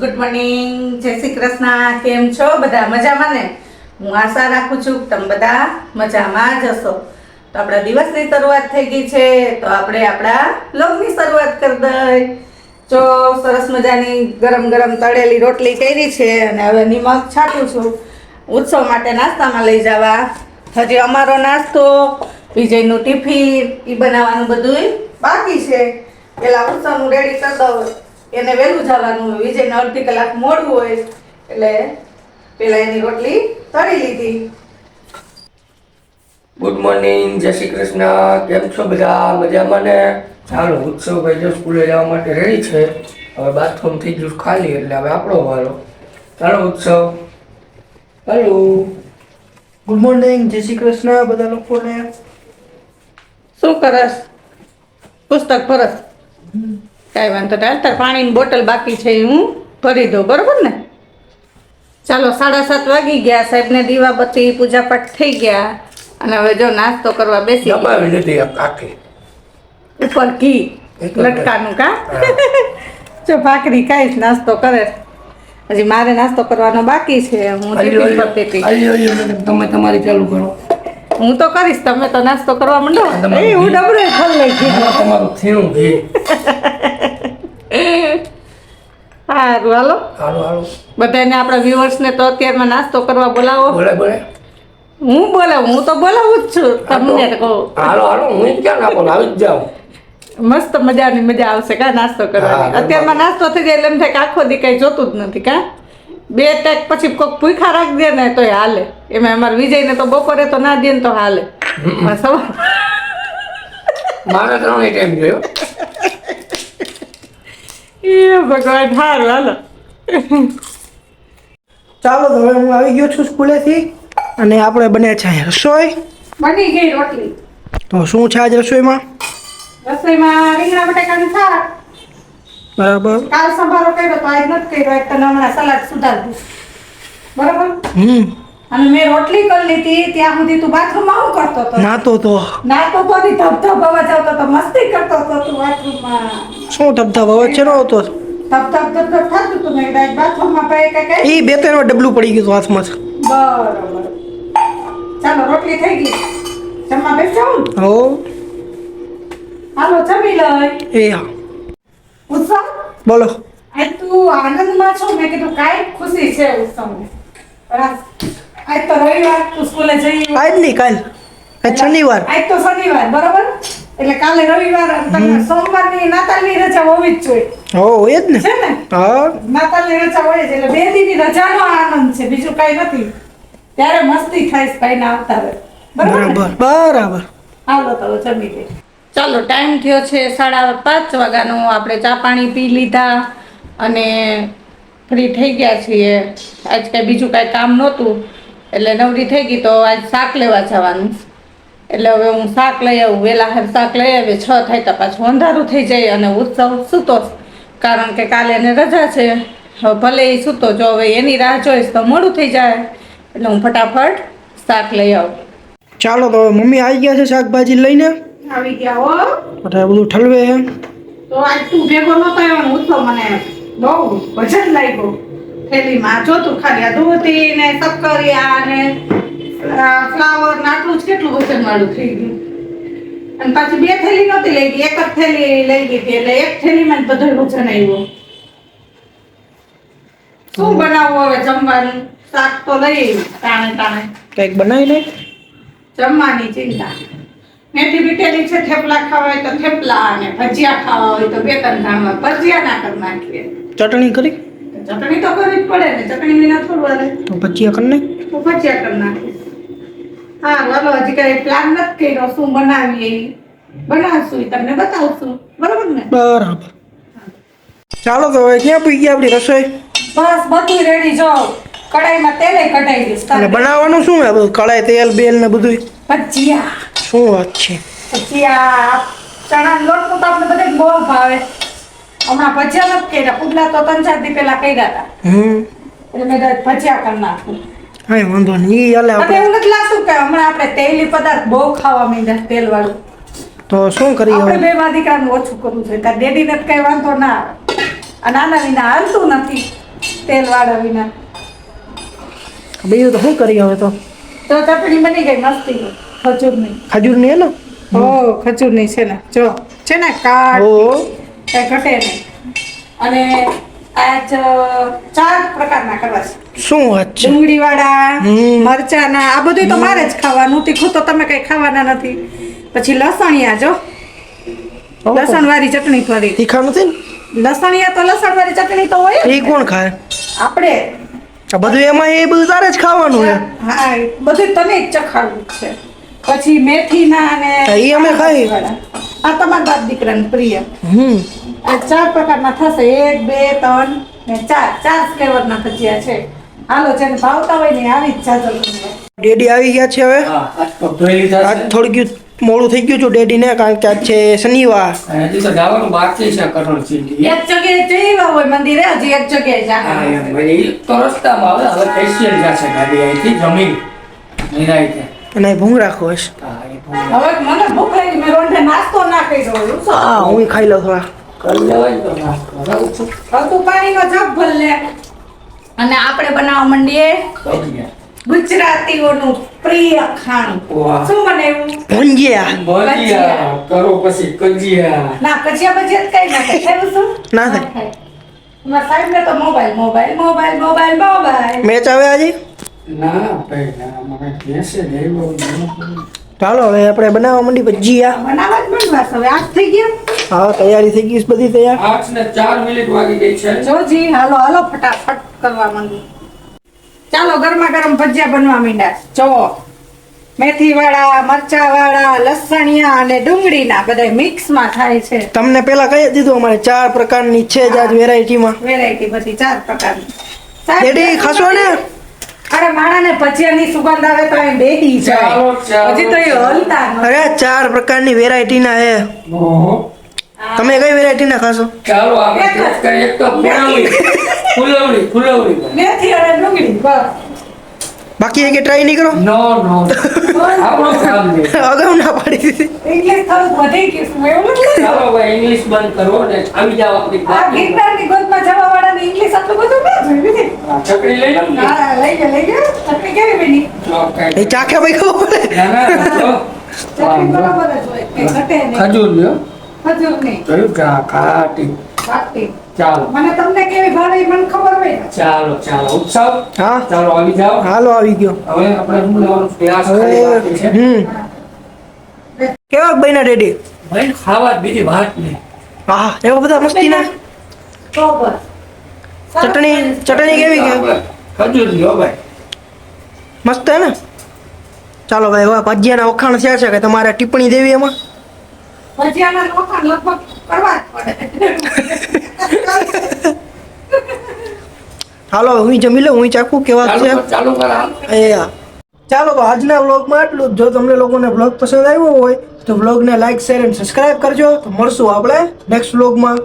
Good morning, જય શ્રી કૃષ્ણ. કેમ છો બધા? મજામાં ને? હું આશા રાખું છું કે તમે બધા મજામાં જ હશો. તો આપણા દિવસની શરૂઆત થઈ ગઈ છે, તો આપણે આપણા વ્લોગની શરૂઆત કરી દઈએ. જો સરસ મજાની ગરમ ગરમ તળેલી રોટલી કરી છે અને હવે નિમક છાંટું છું ઉત્સવ માટે નાસ્તામાં લઈ જવા. હજી અમારો નાસ્તો, વિજયનું ટિફિન એ બનાવવાનું બધું બાકી છે. પેલા ઉત્સવનું રેડી કરી દઉં, એને વહેલું જવાનું હોય, વિજયને અડધી કલાક મોડું હોય એટલે પેલા એની રોટલી તળી લીધી. ગુડ મોર્નિંગ, જય શ્રી કૃષ્ણ. કેમ છો બધા? મજામાં ને? ચાલો, ઉત્સવ ભાઈ જો સ્કૂલે જવા માટે રેડી છે. હવે બાથરૂમ થઈ ગયું ખાલી એટલે હવે આપણો વારો. ચાલો ઉત્સવ. હેલો, ગુડ મોર્નિંગ, જય શ્રી કૃષ્ણ બધા લોકોને. શું કરસ? પુસ્તક ભરસ? કાંઈ વાંધો નહીં. તાર પાણીની બોટલ બાકી છે એ હું ભરી દઉં, બરોબર ને? ચાલો, 7:30 વાગી ગયા. સાહેબને દીવાબત્તી પૂજાપાઠ થઈ ગયા અને હવે જો નાસ્તો કરવા બેસી ગયા. દબાવી લીધી આખી ઉપર ઘી લટકાનું કા જો ભાખરી ખાઈશ, નાસ્તો કરે. હજી મારે નાસ્તો કરવાનો બાકી છે. હું ટિફિન ભરતી હતી. તમે તમારી ચાલુ કરો. હું તો કરીશ, તમે તો નાસ્તો કરવા માંડો. એ હું ડબરે ખોલ લઈ ગઈ. તમારું થયું ઘી. સારું, હાલો હાલો હાલો, બધાને આપણા વ્યુઅર્સને તો અત્યારમાં નાસ્તો કરવા બોલાવો. બોલે બોલે. હું બોલાવું, હું તો બોલાવું જ છું તમને. કહું હાલો હાલો, હું ક્યાં ના બોલું, આવી જ જાઉં. મસ્ત મજાની મજા આવશે કા નાસ્તો કરવાની. હા, અત્યારમાં નાસ્તો થઈ જાય એટલે એમ થાય કે આખો દી કઈ જોતું જ નથી કા. બે ટેક પછી કોઈક ભૂખા રાખી દે ને તોય હાલે. એમાં અમારે વિજયને તો બપોરે તો ના દે ને તો હાલે. પણ સવાર મારે 3 ટાઈમ જોયો. એ ભગવાન, સારું હાલો. ચાલો તો હવે હું આવી ગયો છું સ્કૂલેથી અને આપણે બને છે રસોઈ. બની ગઈ રોટલી. તો શું છે આજ રસોઈમાં? રસોઈમાં રીંગણા બટાકાનું શાક. બરાબર. કાલ સંભારો કર્યો તો આજ નથી કર્યો. આજ તને હમણાં સલાડ સુધારવું, બરાબર? અને મેં રોટલી કરી લીધી. ત્યાં સુધી તું બાથરૂમમાં શું કરતો હતો? નાતો તો. નાતો તો નહીં, ધબધબાવા જતો તો, મસ્તી કરતો હતો તું બાથરૂમમાં. શું ધબધબ અવાજ છે નો આવતો? ધબધબ ધબધબ થતું હતું. મેં કીધું બાથરૂમમાં પડી કઈ. એ 2-3 વાર ડબલું પડી ગયું હતું હાથમાં. બરોબર. ચાલો, રોટલી થઈ ગઈ. જમવા બેસી જાઉં ને? હો. હાલો જમી લઈ. એ હા, ઉત્સવ, બોલો. આજ તું આનંદમાં છો? મેં કીધું કાંઈ ખુશી છે ઉત્સવની. આજ તો રવિવાર, તું સ્કૂલે જઈ. આજ નહીં, કાલ. આજ શનિવાર. આજ તો શનિવાર, બરોબર? એટલે કાલે રવિવાર. સોમવારની નાતાલની રજા હોવી જ જોઈએ. હો, હોય જ ને. છે ને? હા. નાતાલની રજા હોય જ એટલે 2 દીની રજાનો આનંદ છે, બીજું કઈ નથી. ત્યારે મસ્તી થાઈશ ભાઈ ના આવતા રહે, બરાબર ને? બરાબર બરાબર. હાલો તો જમી લે. ચાલો, ટાઈમ થયો છે 5:30 વાગ્યાનો. આપણે ચા પાણી પી લીધા અને ફ્રી થઈ ગયા છીએ. આજ કાંઈ બીજું કાંઈ કામ નહોતું એટલે નવરી થઈ ગઈ. તો આજ શાક લેવા જવાનું એટલે હવે હું શાક લઈ આવું. વહેલા શાક લઈ આવે. 6 થાય તો પાછું અંધારું થઈ જાય અને ઉત્સવ સૂતો, કારણ કે કાલે એને રજા છે. હવે ભલે એ સૂતો, જો હવે એની રાહ જોઈશ તો મોડું થઈ જાય એટલે હું ફટાફટ શાક લઈ આવું. ચાલો તો હવે મમ્મી આવી ગયા છે શાકભાજી લઈને. આવી ગયા હો. બધા બધું ઠલવે એમ. તો આજ તું ભેગો નતો આવ્યો ને ઉત્સવ મને બહુ વજન લાગ્યું થેલીમાં. જોતું ખાલી આ દૂધી ને શક્કરિયા ને ફ્લાવર ને આટલું જ કેટલું વજન વાળું થઈ ગયું. અને પાછી 2 થેલી નહોતી લઈ ગઈ, 1 જ થેલી લઈ ગઈ હતી એટલે 1 થેલીમાં જ બધું વજન આવ્યું. શું બનાવવું હવે જમવાનું? શાક તો લઈ ટાણે ટાણે કંઈક બનાવી લે. જમવાની ચિંતા. મેથી બીટેલી છે. થેપલા ખાવા હોય તો થેપલા, અને ભજીયા ખાવા હોય તો 2-3 ઘાણમાં ભજીયા ના કરી નાખીએ. ચટણી કરી ચટણી તો કરવી જ પડે ને, ચટણી વિના થોડું હાલે. તો ભજીયા કરી નાખ. તો ભજીયા કરી નાખીએ. હા, ચાલો, હજી કઈ પ્લાન નથી કર્યો શું બનાવીએ. બનાવશું એ તમને બતાવશું, બરોબર ને? બરાબર. ચાલો તો હવે ક્યાં પી ગયા આપણી રસોઈ? બસ બધું રેડી. જો કડાઈમાં તેલે કઢાઈ દઈશ. અને બનાવવાનું શું છે બધું? કડાઈ, તેલ, બેલ ને બધું? ભજીયા. શું વાત છે? ભજીયા ચણાનો લોટ તો આપણે બધે બહુ ભાવે. હમણાં ભજીયા નથી કર્યા. પુડલા તો 3-4 દી પહેલા કર્યા હતા. એટલે મેં ભજીયા કરી નાખું. હા, વાંધો નહીં. ઈ હાલે અને આપણે. એવું નથી લાગતું કે હમણાં આપણે તેલી પદાર્થ બહુ ખાવા માંડ્યા, તેલ વાળું. તો શું કરીએ આપણે હવે? 2 દીકરાનું ઓછું કરવું જોઈએ. તાર ડેડીને કઈ વાંધો ના આવે અને આના વિના હાલતું નથી. તેલ વાળા વિના. બીજું તો શું કરીએ હવે તો તો ચટણી બની ગઈ મસ્તી ખજૂરની. ખજૂરની હે ને ઓ ખજૂરની છે ને જો છે ને કાટ ઓ કઈ ઘટે નહીં. અને આજ 4 પ્રકારના કરવા છે. શું વાત છે ડુંગળી વાળા, હમ. મરચાના, આ બધું તો મારે જ ખાવાનું. તીખું તો તમે કઈ ખાવાના નથી. પછી લસણિયા જો લસણ વાળી ચટણી થોડી. તીખા નથી ને લસણિયા તો લસણ વાળી ચટણી તો હોય જ એ ને. કોણ ખાય આપણે આ બધું એમાં એ બધું તારે જ ખાવાનું છે હા બધું તને જ ચખાડવું છે. પછી મેથીના અને હા, ઈ અમે ખાઈ. વાળા. આ તમારા બાપ દીકરાને પ્રિય. હમ આ 4 પ્રકારના થશે 1 2 3 ને 4 ફ્લેવરના ભજીયા છે. હાલો જેને ભાવતા હોય ને આવી જ જાજો તમે. ડેડી આવી ગયા છે હવે હા આજ તો ધોઈ લીધા આજ છે થોડું મોડું થઈ ગયું છે ડેડીને કારણ કે આજ છે શનિવાર અને હજી તો જવાનું બાકી છે કરણ સિટી એક જગ્યાએ જઈવા હોય મંદિરે હજી એક જગ્યાએ જવાનું. એ તો રસ્તામાં આવે હવે સ્પેશિયલ જશે ગાડી અહીંથી જમીન નિરાય છે અને ભૂંગળા ખોશ હા એ ભૂલ હવે મને ભૂખ લાગી મેં રોંઢે નાસ્તો ના કર્યો. હા હું ખાઈ લઉં થોડા કરી લેવાય તો નાસ્તો બરાબર છે હતું પાણીનો જગ ભર લે. અને આપણે બનાવવા માંડીએ ભજીયા. ગુજરાતીઓનું પ્રિય ખાણું. વાહ. શું બનાવ્યું? ભુંજિયા ભજીયા કરો પછી કજિયા ના કજિયા ભજીયા જ કઈ ના ખાય. ખાયું શું? ના થાય. મારા સાહેબને તો મોબાઈલ. મેચ આવે આજે ના ભાઈ ના મને કહેશે ને એવું ચાલો હવે આપણે બનાવવા માંડી ભજીયા બનાવવા જ બનવા છે. હવે આજ થઈ ગયા. હા તૈયારી થઈ ગઈ છે બધી તૈયાર 8:04 વાગી ગઈ છે જોજી હાલો ફટાફટ કરવા માંડું. ચાલો ગરમા ગરમ ભજીયા બનવા માંડ્યા. જો મેથી વાળા, મરચા વાળા, લસણિયા અને ડુંગળીના બધા મિક્સમાં થાય છે. તમને પેલા કહી દીધું અમારે 4 પ્રકારની છે જ આજ વેરાયટીમાં વેરાયટી બધી 4 પ્રકારની. ડેડી ખાશો ને અરે માણાને ભજીયાની સુગંધ આવે તો અહીં બેહી જાય. ચાલો. હજી તો એ હલતા નથી. અરે 4 પ્રકારની વેરાયટીના હે ઓહો તમે કઈ વેરાયટીના ખાશો ચાલો આપણે ટેસ્ટ કરીએ એક તો ફુલવડી મેથી અને ડુંગળી બસ. બાકી એક ટ્રાય નહીં કરો નો આપણું કામ છે અગાઉ ના પાડી દીધી ઇંગ્લિશ થોડુંક વધી ગયું છે. એવું નથી. ચાલો ભાઈ ઇંગ્લિશ બંધ કરો ને આવી જાવ આપણી આ વાત ગિરનારની ગોદમાં જવા વાળાને ઇંગ્લિશ આટલું બધું ના જોયું નથી. ચકડી લઈ લઉં ને હા, લઈ ગયા. ચટણી કેવી બની? જો એ કાંઈ. ચાખ્યા ભાઈ ખબર પડે ના જો. ચટણી બરાબર જ હોય. કંઈ ઘટે નહીં. ખજૂર લ્યો ખજૂર નહીં. જોયું કા ખાટી વાટી. ચાલો મને તમને કેવી ભાવે એ મને ખબર હોય ને. ચાલો ઉત્સવ હા ચાલો આવી જાઓ હાલો આવી ગયો હવે આપણે શું લેવાનું ગ્લાસ ખાલી બાકી છે કેવા બન્યા ડેડી ભાઈ ખાવા જ બીજી વાત નહીં હા એવા બધા મસ્તી ના તો બસ. ચટણી કેવી કે ખજૂર લ્યો ભાઈ મસ્ત હે ને ચાલો ભાઈ હવે ભજીયાના વખાણ થયા છે કે તમારે ટિપ્પણી દેવી એમાં ભજીયાના વખાણ લગભગ કરવા જ પડે. હાલો હું જમી લઉં હું ચાખું કેવા છે ચાલુ કરા એ હા. ચાલો તો આજના વ્લોગમાં આટલું જ. જો તમને લોકોને વ્લોગ પસંદ આવ્યો હોય તો વ્લોગને લાઈક શેર અને સબસ્ક્રાઇબ કરજો તો મળશું આપણે નેક્સ્ટ વ્લોગમાં